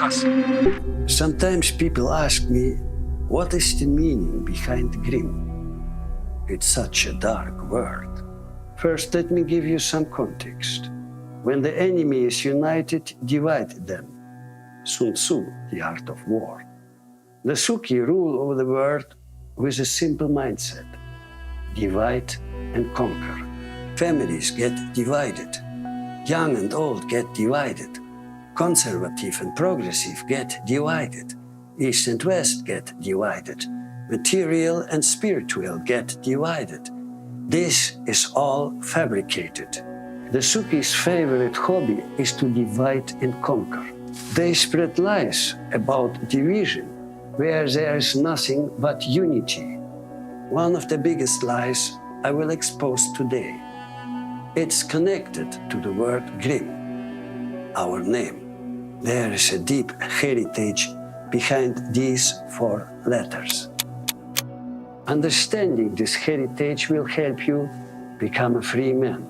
race. Sometimes people ask me, what is the meaning behind Grimm? It's such a dark word. First, let me give you some context. When the enemy is united, divide them. Sun Tzu, The Art of War. The Suki rule over the world with a simple mindset: divide and conquer. Families get divided. Young and old get divided. Conservative and progressive get divided. East and West get divided. Material and spiritual get divided. This is all fabricated. The Suki's favorite hobby is to divide and conquer. They spread lies about division, where there is nothing but unity. One of the biggest lies I will expose today. It's connected to the word Grimm, our name. There is a deep heritage behind these 4 letters. Understanding this heritage will help you become a free man.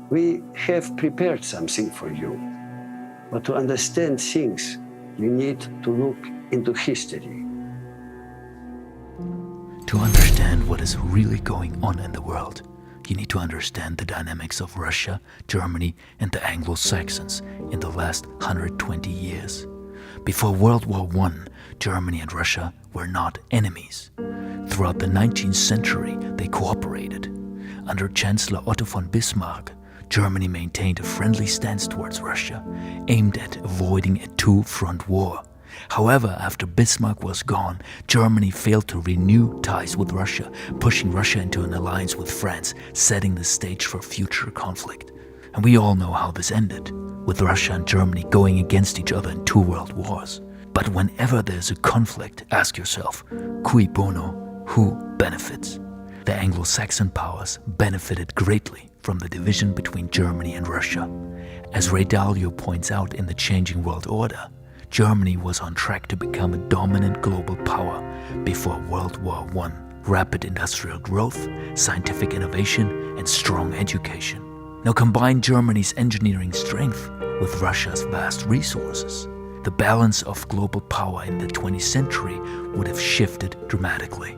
We have prepared something for you, but to understand things, you need to look into history. To understand what is really going on in the world, you need to understand the dynamics of Russia, Germany, and the Anglo-Saxons in the last 120 years. Before World War I, Germany and Russia were not enemies. Throughout the 19th century, they cooperated. Under Chancellor Otto von Bismarck, Germany maintained a friendly stance towards Russia, aimed at avoiding a two-front war. However, after Bismarck was gone, Germany failed to renew ties with Russia, pushing Russia into an alliance with France, setting the stage for future conflict. And we all know how this ended, with Russia and Germany going against each other in 2 world wars. But whenever there's a conflict, ask yourself, cui bono, who benefits? The Anglo-Saxon powers benefited greatly from the division between Germany and Russia. As Ray Dalio points out in The Changing World Order, Germany was on track to become a dominant global power before World War I. Rapid industrial growth, scientific innovation, and strong education. Now combine Germany's engineering strength with Russia's vast resources. The balance of global power in the 20th century would have shifted dramatically.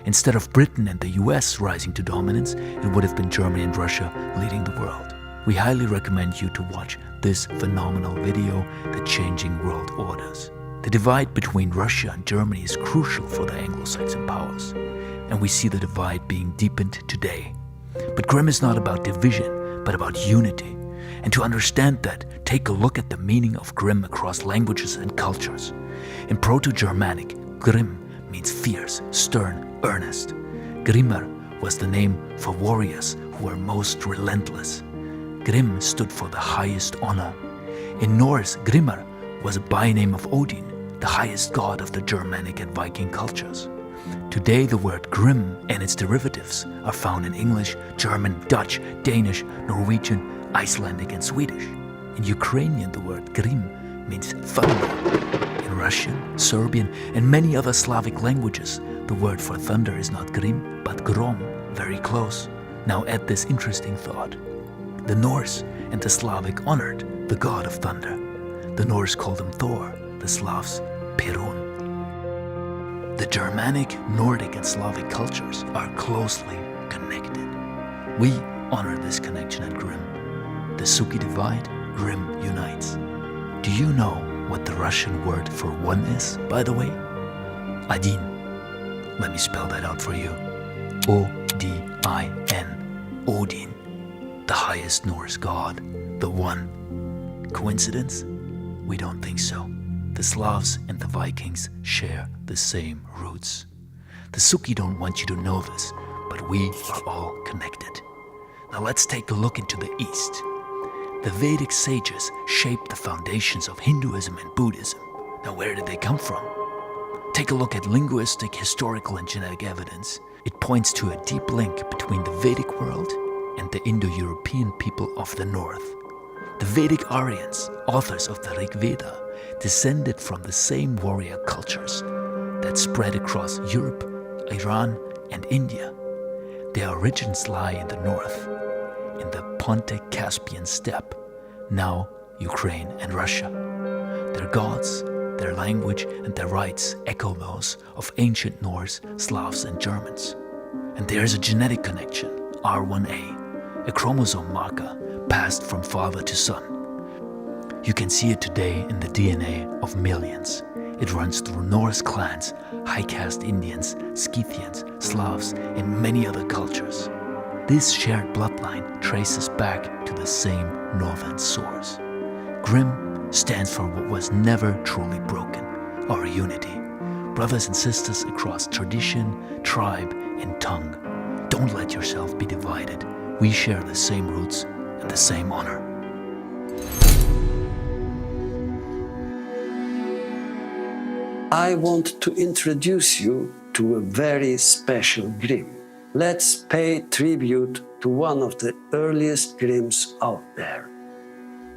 Instead of Britain and the US rising to dominance, it would have been Germany and Russia leading the world. We highly recommend you to watch this phenomenal video, The Changing World Orders. The divide between Russia and Germany is crucial for the Anglo-Saxon powers, and we see the divide being deepened today. But Grimm is not about division, but about unity. And to understand that, take a look at the meaning of Grimm across languages and cultures. In Proto-Germanic, Grimm means fierce, stern, earnest. Grimmer was the name for warriors who were most relentless. Grimm stood for the highest honor. In Norse, Grimmer was a byname of Odin, the highest god of the Germanic and Viking cultures. Today, the word Grimm and its derivatives are found in English, German, Dutch, Danish, Norwegian, Icelandic, and Swedish. In Ukrainian, the word Grimm means thunder. In Russian, Serbian, and many other Slavic languages, the word for thunder is not Grimm, but Grom, very close. Now add this interesting thought. The Norse and the Slavic honored the god of thunder. The Norse called him Thor, the Slavs Perun. The Germanic, Nordic, and Slavic cultures are closely connected. We honor this connection at Grimm. The Suki divide, Grimm unites. Do you know what the Russian word for one is, by the way? Один. Let me spell that out for you. O-D-I-N. Odin, the highest Norse god, the one. Coincidence? We don't think so. The Slavs and the Vikings share the same roots. The Suki don't want you to know this, but we are all connected. Now let's take a look into the East. The Vedic sages shaped the foundations of Hinduism and Buddhism. Now where did they come from? Take a look at linguistic, historical, and genetic evidence. It points to a deep link between the Vedic world and the Indo-European people of the north. The Vedic Aryans, authors of the Rig Veda, descended from the same warrior cultures that spread across Europe, Iran, and India. Their origins lie in the north, in the Pontic-Caspian steppe, now Ukraine and Russia. Their gods, their language, and their rites echo those of ancient Norse, Slavs, and Germans. And there is a genetic connection, R1A, a chromosome marker passed from father to son. You can see it today in the DNA of millions. It runs through Norse clans, high caste Indians, Scythians, Slavs, and many other cultures. This shared bloodline traces back to the same northern source. Grimm stands for what was never truly broken, our unity. Brothers and sisters across tradition, tribe, and tongue. Don't let yourself be divided. We share the same roots and the same honor. I want to introduce you to a very special Grimm. Let's pay tribute to one of the earliest Grimms out there.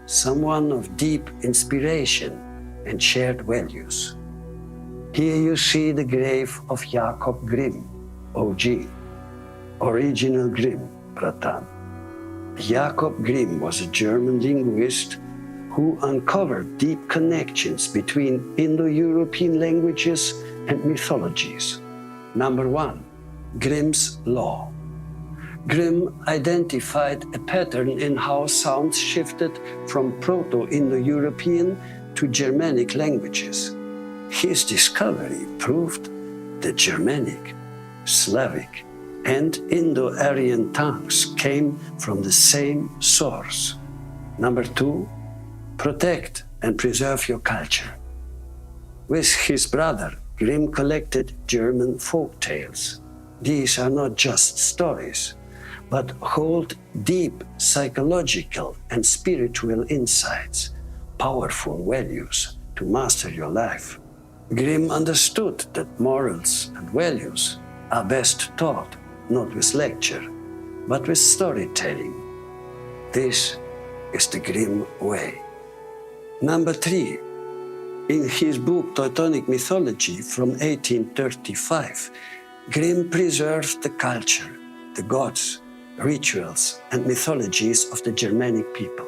Someone of deep inspiration and shared values. Here you see the grave of Jacob Grimm, OG, original Grimm, Bratan. Jacob Grimm was a German linguist who uncovered deep connections between Indo-European languages and mythologies. Number 1, Grimm's Law. Grimm identified a pattern in how sounds shifted from Proto-Indo-European to Germanic languages. His discovery proved that Germanic, Slavic, and Indo-Aryan tongues came from the same source. Number 2, protect and preserve your culture. With his brother, Grimm collected German folk tales. These are not just stories, but hold deep psychological and spiritual insights, powerful values to master your life. Grimm understood that morals and values are best taught not with lecture, but with storytelling. This is the Grimm way. Number 3, in his book Teutonic Mythology from 1835, Grimm preserved the culture, the gods, rituals, and mythologies of the Germanic people,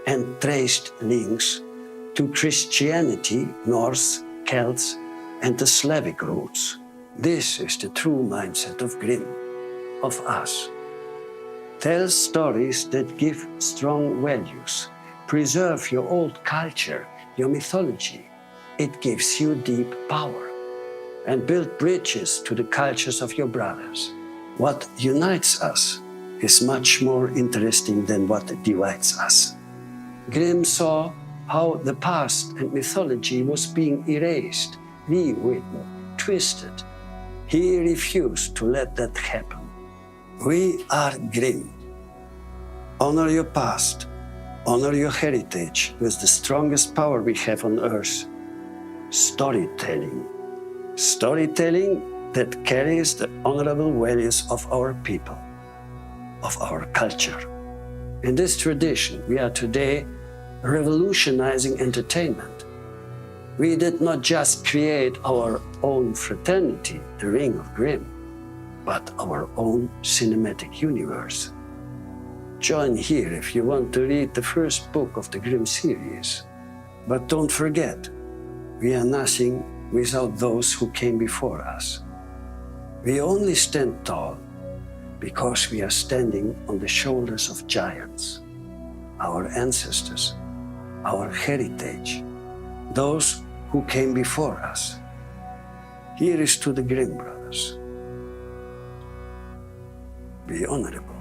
and traced links to Christianity, Norse, Celts, and the Slavic roots. This is the true mindset of Grimm, of us. Tell stories that give strong values. Preserve your old culture, your mythology. It gives you deep power. And build bridges to the cultures of your brothers. What unites us is much more interesting than what divides us. Grimm saw how the past and mythology was being erased, rewritten, twisted. He refused to let that happen. We are Grimm. Honor your past. Honor your heritage with the strongest power we have on earth. Storytelling. Storytelling that carries the honorable values of our people, of our culture. In this tradition, we are today revolutionizing entertainment. We did not just create our own fraternity, the Ring of Grimm, but our own cinematic universe. Join here if you want to read the first book of the Grimm series. But don't forget, we are nothing without those who came before us. We only stand tall because we are standing on the shoulders of giants, our ancestors, our heritage, those who came before us. Here is to the Grimm brothers. Be honorable.